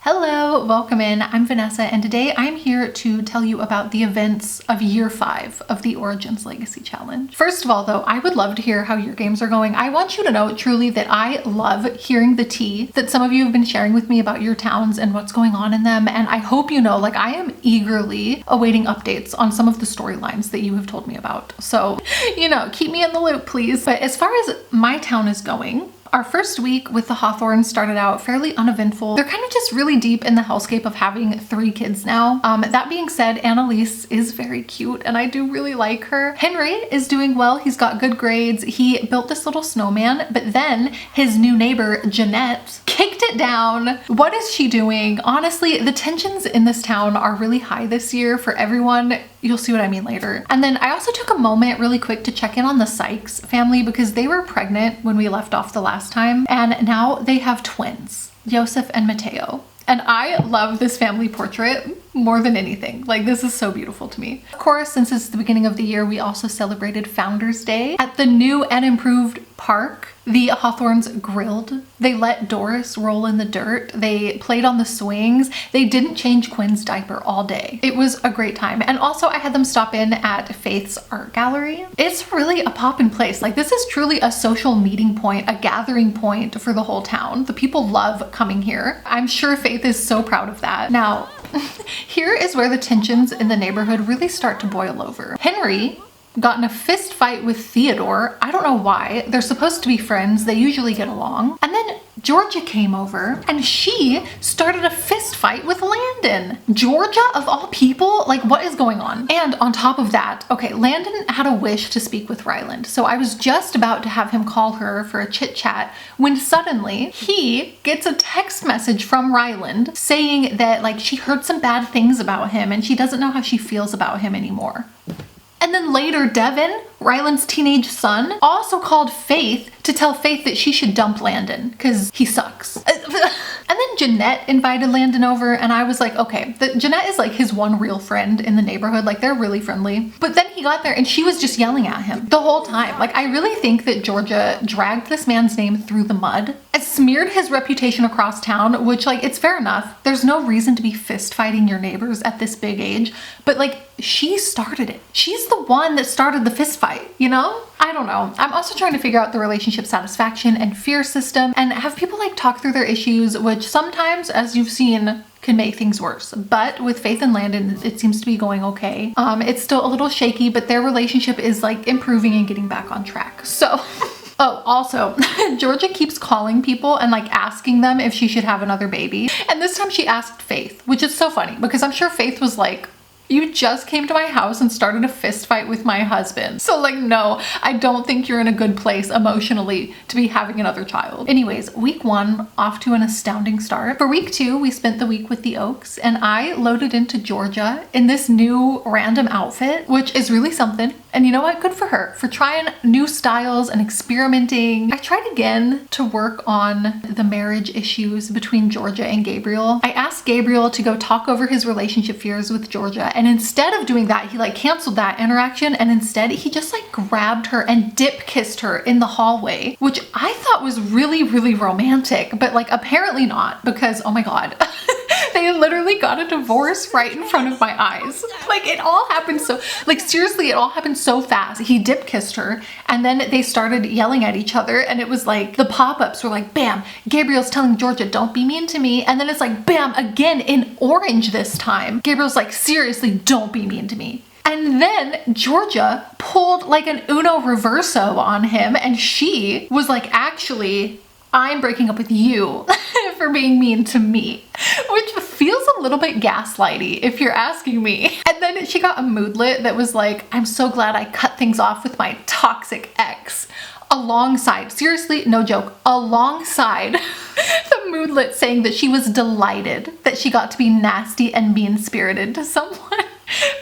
Hello, welcome in. I'm Vanessa, and today I'm here to tell you about the events of year 5 of the Origins Legacy Challenge. First of all, though, I would love to hear how your games are going. I want you to know truly that I love hearing the tea that some of you have been sharing with me about your towns and what's going on in them. And I hope you know, like, I am eagerly awaiting updates on some of the storylines that you have told me about. So, you know, keep me in the loop, please. But as far as my town is going, our first week with the Hawthorns started out fairly uneventful. They're kind of just really deep in the hellscape of having 3 kids now. That being said, Annalise is very cute and I do really like her. Henry is doing well. He's got good grades. He built this little snowman, but then his new neighbor, Jeanette, kicked it down. What is she doing? Honestly, the tensions in this town are really high this year for everyone. You'll see what I mean later. And then I also took a moment really quick to check in on the Sykes family because they were pregnant when we left off the last time, and now they have twins, Joseph and Mateo. And I love this family portrait more than anything. Like, this is so beautiful to me. Of course, since it's the beginning of the year, we also celebrated Founders Day at the new and improved park. The Hawthorns grilled. They let Doris roll in the dirt. They played on the swings. They didn't change Quinn's diaper all day. It was a great time. And also I had them stop in at Faith's art gallery. It's really a poppin' place. Like, this is truly a social meeting point, a gathering point for the whole town. The people love coming here. I'm sure Faith is so proud of that. Now, here is where the tensions in the neighborhood really start to boil over. Henry got in a fist fight with Theodore. I don't know why. They're supposed to be friends. They usually get along. And then Georgia came over and she started a fist fight with Landon. Georgia, of all people? Like, what is going on? And on top of that, okay, Landon had a wish to speak with Ryland. So I was just about to have him call her for a chit chat when suddenly he gets a text message from Ryland saying that, like, she heard some bad things about him and she doesn't know how she feels about him anymore. And then later, Devin, Ryland's teenage son, also called Faith to tell Faith that she should dump Landon because he sucks. And then Jeanette invited Landon over and I was like, okay, Jeanette is like his one real friend in the neighborhood. Like, they're really friendly. But then he got there and she was just yelling at him the whole time. Like, I really think that Georgia dragged this man's name through the mud and smeared his reputation across town, which, like, it's fair enough. There's no reason to be fist fighting your neighbors at this big age, but like, she started it. She's the one that started the fist fight, you know? I don't know. I'm also trying to figure out the relationship satisfaction and fear system and have people like talk through their issues, which sometimes, as you've seen, can make things worse. But with Faith and Landon, it seems to be going okay. It's still a little shaky, but their relationship is like improving and getting back on track. So oh, also, Georgia keeps calling people and like asking them if she should have another baby. And this time she asked Faith, which is so funny because I'm sure Faith was like, you just came to my house and started a fist fight with my husband. So like, no, I don't think you're in a good place emotionally to be having another child. Anyways, week 1 off to an astounding start. For week 2, we spent the week with the Oaks and I loaded into Georgia in this new random outfit, which is really something. And you know what? Good for her for trying new styles and experimenting. I tried again to work on the marriage issues between Georgia and Gabriel. I asked Gabriel to go talk over his relationship fears with Georgia. And instead of doing that, he like canceled that interaction. And instead he just like grabbed her and dip kissed her in the hallway, which I thought was really, really romantic, but like apparently not because, oh my God, they literally got a divorce right in front of my eyes. Like, it all happened so, like, seriously, it all happened so fast. He dip kissed her and then they started yelling at each other and it was like the pop-ups were like, bam, Gabriel's telling Georgia, don't be mean to me. And then it's like, bam, again in orange this time. Gabriel's like, seriously, don't be mean to me. And then Georgia pulled like an Uno reverso on him and she was like, actually, I'm breaking up with you for being mean to me, which feels a little bit gaslighty if you're asking me. And then she got a moodlet that was like, I'm so glad I cut things off with my toxic ex, alongside, seriously, no joke, alongside the moodlet saying that she was delighted that she got to be nasty and mean-spirited to someone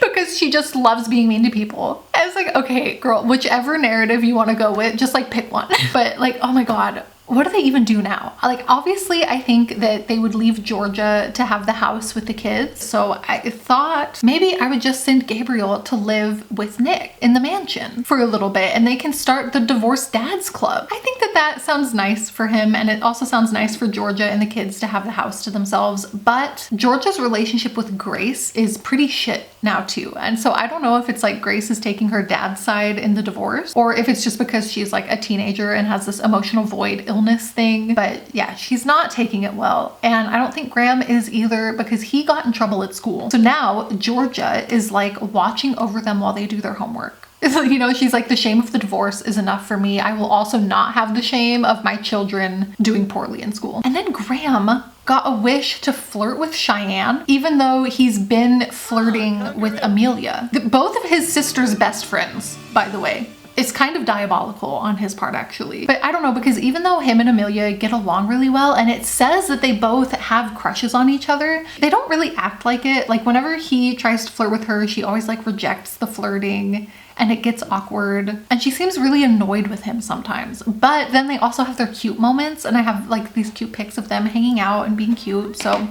because she just loves being mean to people. I was like, okay, girl, whichever narrative you want to go with, just like pick one. But like, oh my God, what do they even do now? Like, obviously, I think that they would leave Georgia to have the house with the kids. So I thought maybe I would just send Gabriel to live with Nick in the mansion for a little bit, and they can start the divorced dads club. I think that that sounds nice for him, and it also sounds nice for Georgia and the kids to have the house to themselves. But Georgia's relationship with Grace is pretty shit now too. And so I don't know if it's like Grace is taking her dad's side in the divorce, or if it's just because she's like a teenager and has this emotional void illness thing. But yeah, she's not taking it well. And I don't think Graham is either, because he got in trouble at school. So now Georgia is like watching over them while they do their homework. You know, she's like, the shame of the divorce is enough for me. I will also not have the shame of my children doing poorly in school. And then Graham got a wish to flirt with Cheyenne, even though he's been flirting with Amelia. Both of his sister's best friends, by the way. It's kind of diabolical on his part, actually. But I don't know, because even though him and Amelia get along really well, and it says that they both have crushes on each other, they don't really act like it. Like, whenever he tries to flirt with her, she always like rejects the flirting, and it gets awkward. And she seems really annoyed with him sometimes. But then they also have their cute moments, and I have like these cute pics of them hanging out and being cute. So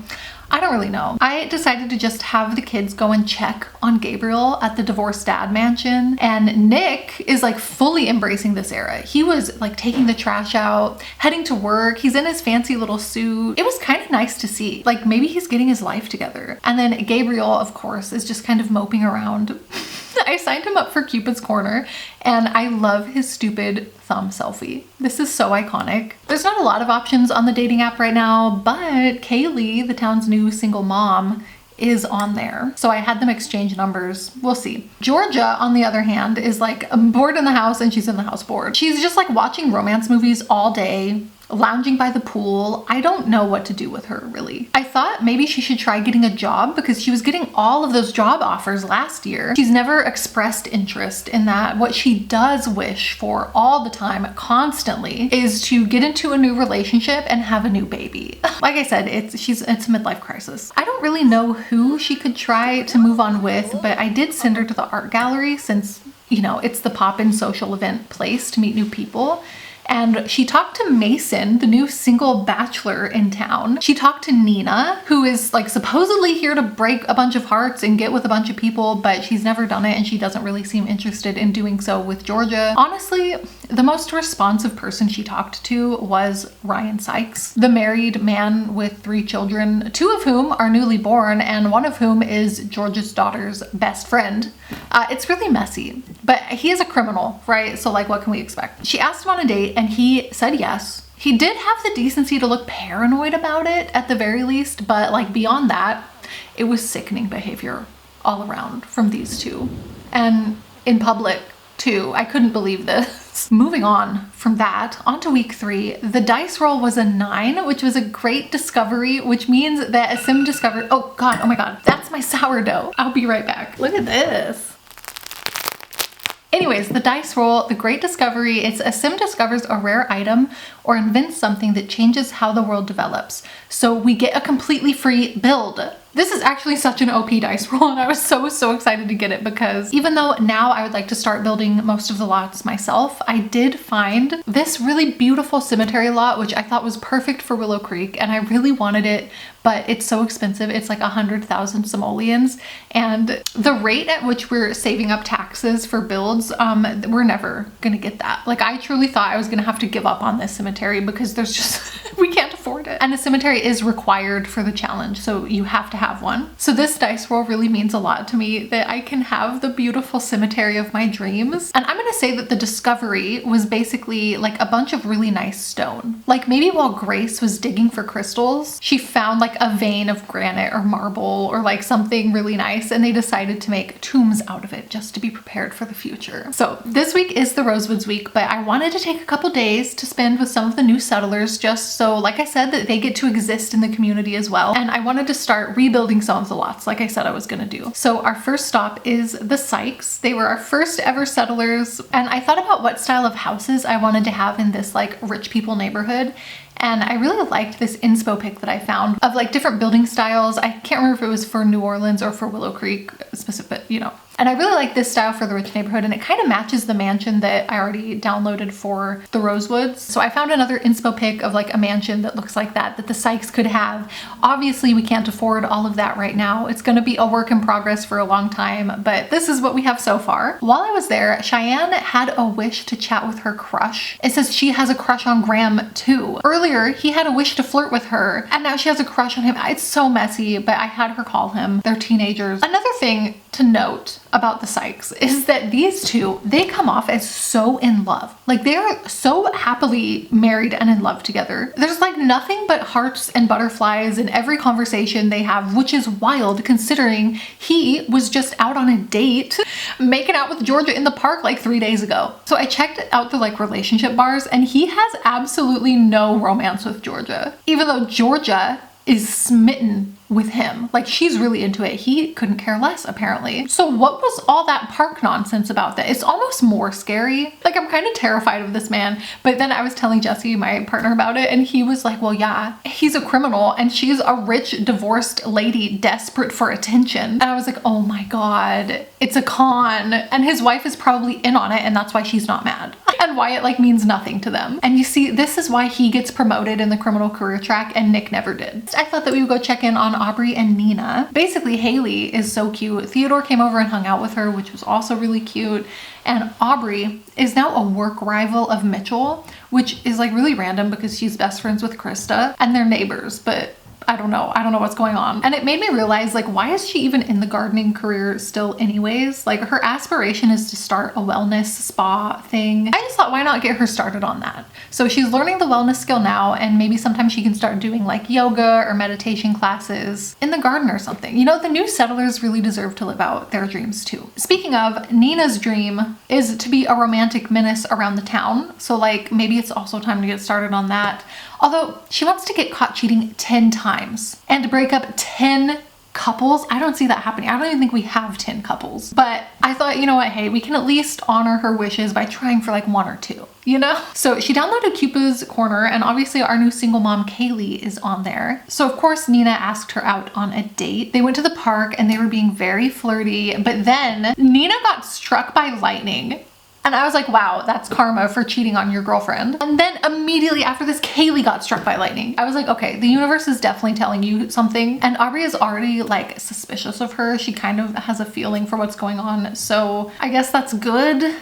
I don't really know. I decided to just have the kids go and check on Gabriel at the divorced dad mansion. And Nick is like fully embracing this era. He was like taking the trash out, heading to work. He's in his fancy little suit. It was kind of nice to see. Like, maybe he's getting his life together. And then Gabriel, of course, is just kind of moping around. I signed him up for Cupid's Corner, and I love his stupid thumb selfie. This is so iconic. There's not a lot of options on the dating app right now, but Kaylee, the town's new single mom, is on there. So I had them exchange numbers. We'll see. Georgia, on the other hand, is like bored in the house, and she's in the house bored. She's just like watching romance movies all day, lounging by the pool. I don't know what to do with her, really. I thought maybe she should try getting a job, because she was getting all of those job offers last year. She's never expressed interest in that. What she does wish for all the time, constantly, is to get into a new relationship and have a new baby. Like I said, it's a midlife crisis. I don't really know who she could try to move on with, but I did send her to the art gallery, since, you know, it's the pop-in social event place to meet new people. And she talked to Mason, the new single bachelor in town. She talked to Nina, who is like supposedly here to break a bunch of hearts and get with a bunch of people, but she's never done it, and she doesn't really seem interested in doing so with Georgia. Honestly, the most responsive person she talked to was Ryan Sykes, the married man with 3 children, 2 of whom are newly born, and 1 of whom is Georgia's daughter's best friend. It's really messy, but he is a criminal, right? So like, what can we expect? She asked him on a date, and he said yes. He did have the decency to look paranoid about it at the very least, but like beyond that, it was sickening behavior all around from these two. And in public too. I couldn't believe this. Moving on from that, on to week 3. The dice roll was a 9, which was a great discovery, which means that a sim discovered, oh god, oh my god, that's my sourdough. I'll be right back. Look at this. Anyways, the dice roll, the great discovery, it's a sim discovers a rare item or invents something that changes how the world develops. So we get a completely free build. This is actually such an OP dice roll, and I was so excited to get it, because even though now I would like to start building most of the lots myself, I did find this really beautiful cemetery lot, which I thought was perfect for Willow Creek, and I really wanted it, but it's so expensive. It's like 100,000 simoleons, and the rate at which we're saving up taxes for builds, we're never gonna get that. Like, I truly thought I was gonna have to give up on this cemetery, because there's just, we can't afford it. And a cemetery is required for the challenge, so you have to have one. So this dice roll really means a lot to me, that I can have the beautiful cemetery of my dreams. And I'm gonna say that the discovery was basically like a bunch of really nice stone. Like, maybe while Grace was digging for crystals, she found like a vein of granite or marble or like something really nice, and they decided to make tombs out of it just to be prepared for the future. So this week is the Rosewoods week, but I wanted to take a couple days to spend with some of the new settlers, just so, like I said, that they get to exist in the community as well. And I wanted to start rebuilding some of the lots, like I said I was gonna do. So our first stop is the Sykes. They were our first ever settlers, and I thought about what style of houses I wanted to have in this like rich people neighborhood. And I really liked this inspo pic that I found of like different building styles. I can't remember if it was for New Orleans or for Willow Creek specific, you know. And I really like this style for the rich neighborhood, and it kind of matches the mansion that I already downloaded for the Rosewoods. So I found another inspo pic of like a mansion that looks like that the Sykes could have. Obviously we can't afford all of that right now. It's going to be a work in progress for a long time, but this is what we have so far. While I was there, Cheyenne had a wish to chat with her crush. It says she has a crush on Graham too. Earlier, he had a wish to flirt with her, and now she has a crush on him. It's so messy, but I had her call him. They're teenagers. Another thing to note about the Sykes is that these two, they come off as so in love. Like they're so happily married and in love together. There's like nothing but hearts and butterflies in every conversation they have, which is wild considering he was just out on a date making out with Georgia in the park like 3 days ago. So I checked out the like relationship bars, and he has absolutely no romance with Georgia, even though Georgia is smitten with him. Like she's really into it. He couldn't care less apparently. So what was all that park nonsense about that? It's almost more scary. Like I'm kind of terrified of this man. But then I was telling Jesse, my partner, about it, and he was like, well, yeah, he's a criminal and she's a rich divorced lady desperate for attention. And I was like, oh my God, it's a con. And his wife is probably in on it, and that's why she's not mad. And Wyatt like means nothing to them. And you see, this is why he gets promoted in the criminal career track and Nick never did. I thought that we would go check in on Aubrey and Nina. Basically, Haley is so cute. Theodore came over and hung out with her, which was also really cute. And Aubrey is now a work rival of Mitchell, which is like really random because she's best friends with Krista and they're neighbors, but I don't know what's going on. And it made me realize, like, why is she even in the gardening career still anyways? Like her aspiration is to start a wellness spa thing. I just thought, why not get her started on that? So she's learning the wellness skill now, and maybe sometime she can start doing like yoga or meditation classes in the garden or something. You know, the new settlers really deserve to live out their dreams too. Speaking of, Nina's dream is to be a romantic menace around the town. So like maybe it's also time to get started on that. Although she wants to get caught cheating 10 times and to break up 10 couples. I don't see that happening. I don't even think we have 10 couples. But I thought, you know what, hey, we can at least honor her wishes by trying for like 1 or 2, you know? So she downloaded Cupid's Corner, and obviously our new single mom, Kaylee, is on there. So of course, Nina asked her out on a date. They went to the park and they were being very flirty, but then Nina got struck by lightning. And I was like, wow, that's karma for cheating on your girlfriend. And then immediately after this, Kaylee got struck by lightning. I was like, okay, the universe is definitely telling you something. And Aubrey is already like suspicious of her. She kind of has a feeling for what's going on. So I guess that's good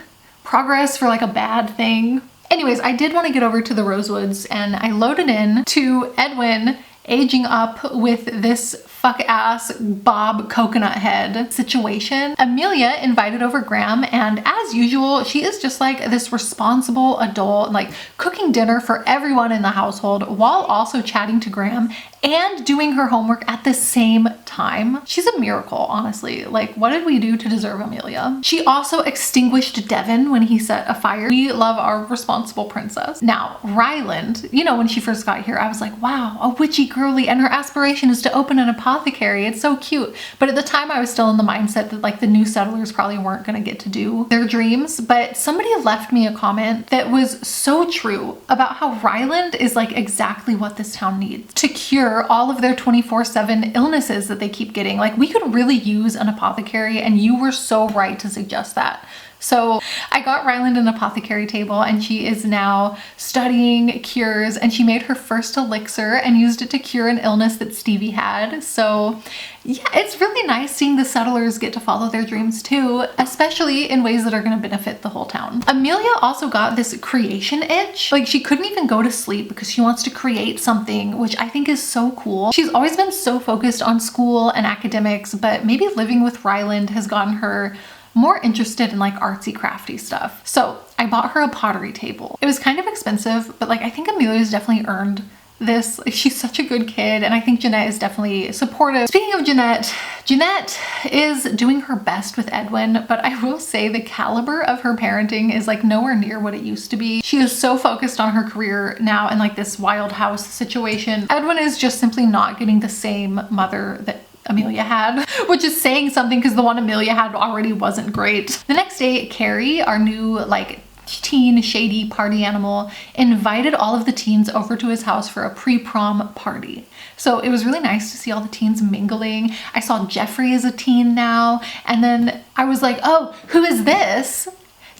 progress for like a bad thing. Anyways, I did want to get over to the Rosewoods, and I loaded in to Edwin aging up with this fuck ass Bob Coconut Head situation. Amelia invited over Graham, and as usual, she is just like this responsible adult, like cooking dinner for everyone in the household while also chatting to Graham and doing her homework at the same time. She's a miracle, honestly. Like, what did we do to deserve Amelia? She also extinguished Devin when he set a fire. We love our responsible princess. Now, Ryland, you know, when she first got here, I was like, wow, a witchy girly, and her aspiration is to open an apothecary. It's so cute. But at the time, I was still in the mindset that like the new settlers probably weren't gonna get to do their dreams. But somebody left me a comment that was so true about how Ryland is like exactly what this town needs to cure all of their 24/7 illnesses that they keep getting. Like, we could really use an apothecary, and you were so right to suggest that. So I got Ryland an apothecary table, and she is now studying cures, and she made her first elixir and used it to cure an illness that Stevie had. So yeah, it's really nice seeing the settlers get to follow their dreams too, especially in ways that are going to benefit the whole town. Amelia also got this creation itch. Like, she couldn't even go to sleep because she wants to create something, which I think is so cool. She's always been so focused on school and academics, but maybe living with Ryland has gotten her more interested in like artsy crafty stuff. So I bought her a pottery table. It was kind of expensive, but like I think Amelia's definitely earned this. Like, she's such a good kid, and I think Jeanette is definitely supportive. Speaking of Jeanette, Jeanette is doing her best with Edwin, but I will say the caliber of her parenting is like nowhere near what it used to be. She is so focused on her career now and like this wild house situation. Edwin is just simply not getting the same mother that Amelia had, which is saying something because the one Amelia had already wasn't great. The next day, Carrie, our new like teen shady party animal, invited all of the teens over to his house for a pre-prom party. So it was really nice to see all the teens mingling. I saw Jeffrey as a teen now, and then I was like, oh, who is this?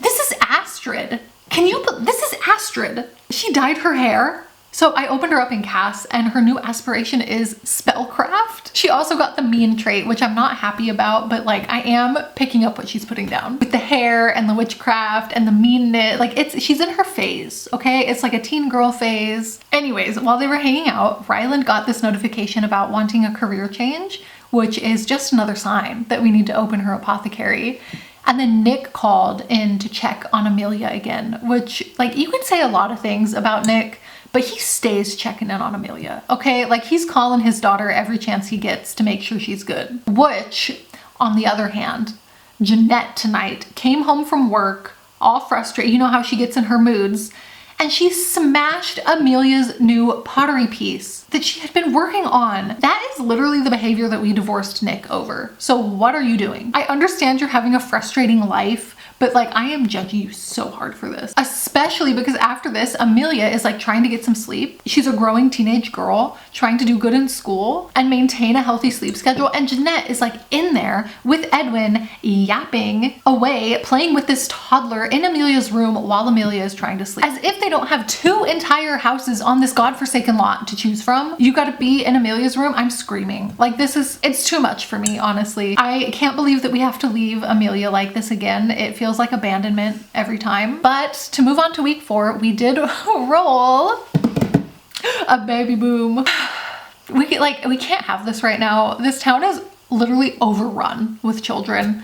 This is Astrid. This is Astrid. She dyed her hair. So I opened her up in Cass, and her new aspiration is spellcraft. She also got the mean trait, which I'm not happy about, but like I am picking up what she's putting down. With the hair and the witchcraft and the mean knit, like she's in her phase, okay? It's like a teen girl phase. Anyways, while they were hanging out, Ryland got this notification about wanting a career change, which is just another sign that we need to open her apothecary. And then Nick called in to check on Amelia again, which like you can say a lot of things about Nick, but he stays checking in on Amelia, okay? Like he's calling his daughter every chance he gets to make sure she's good. Which, on the other hand, Jeanette tonight came home from work all frustrated. You know how she gets in her moods. And she smashed Amelia's new pottery piece that she had been working on. That is literally the behavior that we divorced Nick over. So what are you doing? I understand you're having a frustrating life, but like I am judging you so hard for this, especially because after this, Amelia is like trying to get some sleep. She's a growing teenage girl trying to do good in school and maintain a healthy sleep schedule. And Jeanette is like in there with Edwin yapping away, playing with this toddler in Amelia's room while Amelia is trying to sleep. As if they don't have 2 entire houses on this godforsaken lot to choose from. You gotta be in Amelia's room. I'm screaming. Like it's too much for me, honestly. I can't believe that we have to leave Amelia like this again. It feels like abandonment every time. But to move on to week 4, we did roll a baby boom. We can't have this right now. This town is literally overrun with children.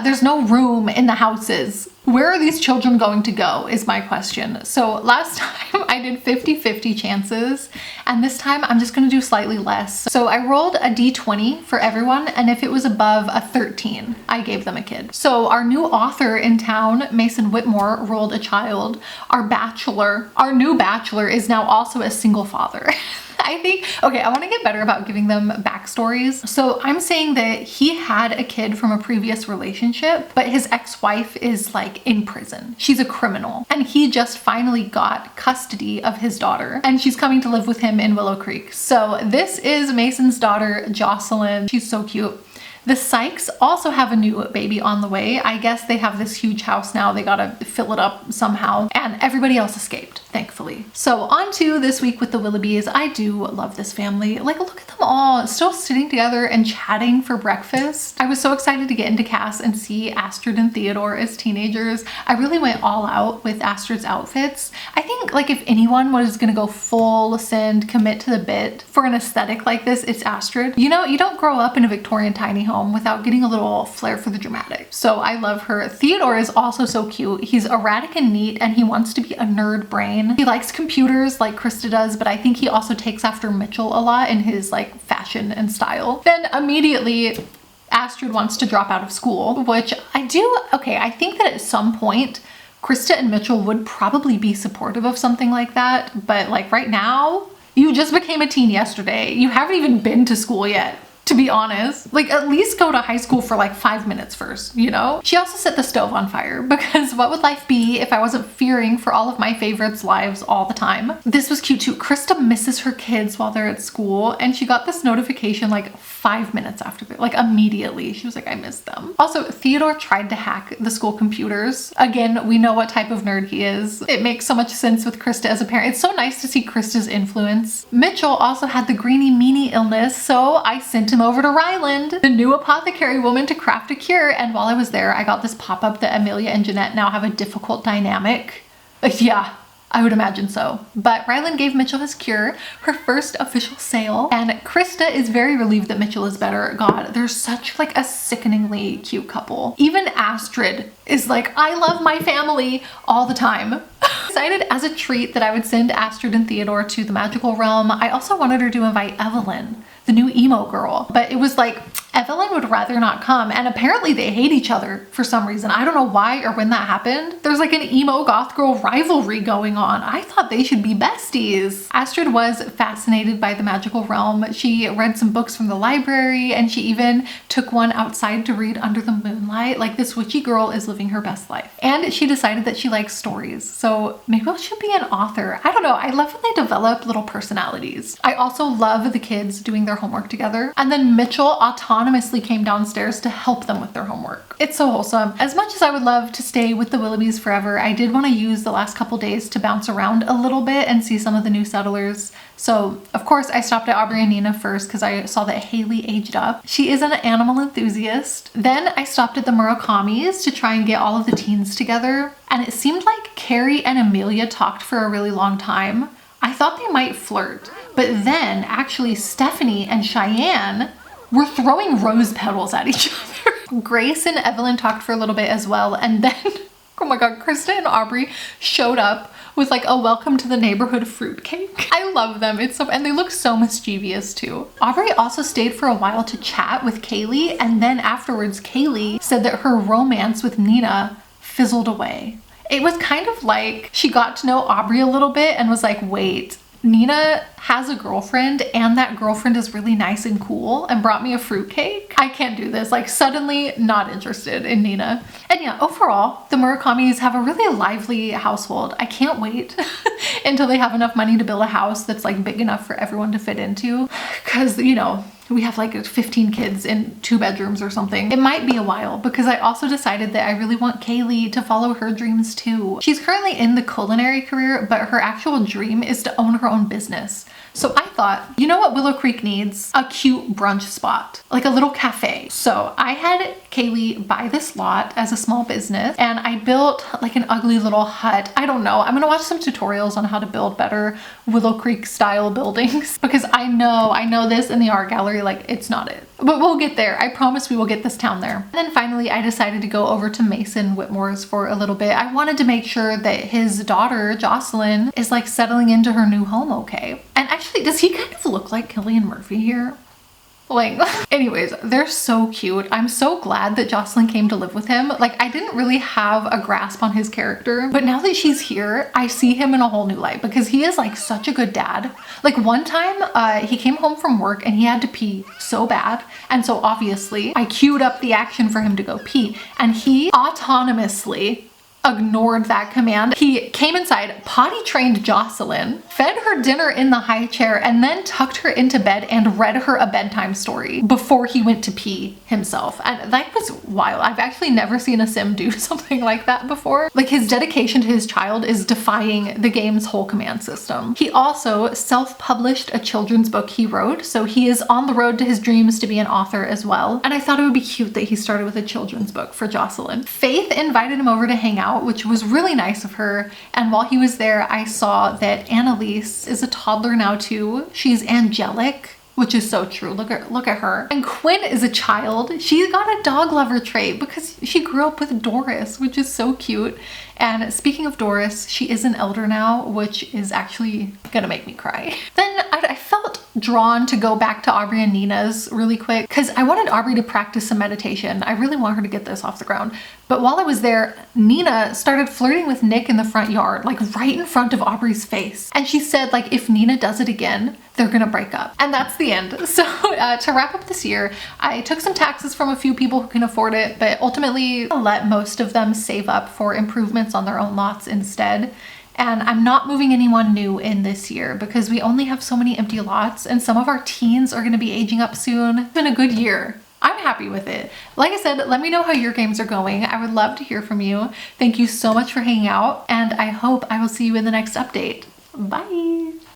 There's no room in the houses. Where are these children going to go is my question. So last time I did 50-50 chances, and this time I'm just gonna do slightly less. So I rolled a d20 for everyone, and if it was above a 13, I gave them a kid. So our new author in town, Mason Whitmore, rolled a child. Our new bachelor is now also a single father. I think, okay, I want to get better about giving them backstories. So I'm saying that he had a kid from a previous relationship, but his ex-wife is like in prison. She's a criminal, and he just finally got custody of his daughter, and she's coming to live with him in Willow Creek. So this is Mason's daughter, Jocelyn. She's so cute. The Sykes also have a new baby on the way. I guess they have this huge house now. They gotta fill it up somehow. And everybody else escaped, thankfully. So on to this week with the Willoughbys. I do love this family. Like, look at them all still sitting together and chatting for breakfast. I was so excited to get into Cass and see Astrid and Theodore as teenagers. I really went all out with Astrid's outfits. I think like if anyone was gonna go full send, commit to the bit for an aesthetic like this, it's Astrid. You know, you don't grow up in a Victorian tiny home without getting a little flair for the dramatic. So I love her. Theodore is also so cute. He's erratic and neat, and he wants to be a nerd brain. He likes computers like Krista does, but I think he also takes after Mitchell a lot in his like fashion and style. Then immediately Astrid wants to drop out of school, which I think that at some point Krista and Mitchell would probably be supportive of something like that, but like right now, you just became a teen yesterday. You haven't even been to school yet. To be honest, like at least go to high school for like 5 minutes first, you know? She also set the stove on fire because what would life be if I wasn't fearing for all of my favorites' lives all the time? This was cute too. Krista misses her kids while they're at school, and she got this notification like 5 minutes after, like immediately. She was like, I miss them. Also, Theodore tried to hack the school computers. Again, we know what type of nerd he is. It makes so much sense with Krista as a parent. It's so nice to see Krista's influence. Mitchell also had the greeny meanie illness, so I sent him over to Ryland, the new apothecary woman, to craft a cure. And while I was there, I got this pop-up that Amelia and Jeanette now have a difficult dynamic. Yeah, I would imagine so. But Ryland gave Mitchell his cure, her first official sale, and Krista is very relieved that Mitchell is better. God, they're such like a sickeningly cute couple. Even Astrid is like, I love my family all the time. Decided as a treat that I would send Astrid and Theodore to the magical realm. I also wanted her to invite Evelyn, the new emo girl, but it was like Evelyn would rather not come, and apparently they hate each other for some reason. I don't know why or when that happened. There's like an emo goth girl rivalry going on. I thought they should be besties. Astrid was fascinated by the magical realm. She read some books from the library, and she even took one outside to read under the moonlight. Like, this witchy girl is living her best life. And she decided that she likes stories. So maybe she'll be an author. I don't know. I love when they develop little personalities. I also love the kids doing their homework together. And then Mitchell autonomously came downstairs to help them with their homework. It's so wholesome. As much as I would love to stay with the Willoughbys forever, I did want to use the last couple days to bounce around a little bit and see some of the new settlers. So of course I stopped at Aubrey and Nina first because I saw that Haley aged up. She is an animal enthusiast. Then I stopped at the Murakamis to try and get all of the teens together. And it seemed like Carrie and Amelia talked for a really long time. I thought they might flirt, but then actually Stephanie and Cheyenne were throwing rose petals at each other. Grace and Evelyn talked for a little bit as well. And then, oh my God, Krista and Aubrey showed up with like a welcome to the neighborhood fruitcake. I love them. It's so, and they look so mischievous too. Aubrey also stayed for a while to chat with Kaylee, and then afterwards Kaylee said that her romance with Nina fizzled away. It was kind of like she got to know Aubrey a little bit and was like, wait, Nina has a girlfriend and that girlfriend is really nice and cool and brought me a fruitcake. I can't do this. Like, suddenly not interested in Nina. And yeah, overall, the Murakamis have a really lively household. I can't wait until they have enough money to build a house that's like big enough for everyone to fit into. Cause you know, we have like 15 kids in 2 bedrooms or something. It might be a while because I also decided that I really want Kaylee to follow her dreams too. She's currently in the culinary career, but her actual dream is to own her own business. So I thought, you know what Willow Creek needs? A cute brunch spot, like a little cafe. So I had Kaylee buy this lot as a small business, and I built like an ugly little hut. I don't know. I'm gonna watch some tutorials on how to build better Willow Creek style buildings because I know this in the art gallery, like it's not it. But we'll get there. I promise we will get this town there. And then finally, I decided to go over to Mason Whitmore's for a little bit. I wanted to make sure that his daughter, Jocelyn, is like settling into her new home okay. And actually, does he kind of look like Cillian Murphy here? Like, anyways, they're so cute. I'm so glad that Jocelyn came to live with him. Like, I didn't really have a grasp on his character, but now that she's here, I see him in a whole new light because he is like such a good dad. Like, one time he came home from work and he had to pee so bad. And so obviously I queued up the action for him to go pee, and he autonomously ignored that command. He came inside, potty trained Jocelyn, fed her dinner in the high chair, and then tucked her into bed and read her a bedtime story before he went to pee himself. And that was wild. I've actually never seen a sim do something like that before. Like, his dedication to his child is defying the game's whole command system. He also self-published a children's book he wrote, so he is on the road to his dreams to be an author as well. And I thought it would be cute that he started with a children's book for Jocelyn. Faith invited him over to hang out, which was really nice of her. And while he was there, I saw that Annalise is a toddler now too. She's angelic, which is so true. Look at her. And Quinn is a child. She got a dog lover trait because she grew up with Doris, which is so cute. And speaking of Doris, she is an elder now, which is actually gonna make me cry. Then I felt drawn to go back to Aubrey and Nina's really quick because I wanted Aubrey to practice some meditation. I really want her to get this off the ground. But while I was there, Nina started flirting with Nick in the front yard, like right in front of Aubrey's face. And she said, like, if Nina does it again, they're gonna break up. And that's the end. So to wrap up this year, I took some taxes from a few people who can afford it, but ultimately I let most of them save up for improvements on their own lots instead. And I'm not moving anyone new in this year because we only have so many empty lots and some of our teens are gonna be aging up soon. It's been a good year. I'm happy with it. Like I said, let me know how your games are going. I would love to hear from you. Thank you so much for hanging out, and I hope I will see you in the next update. Bye.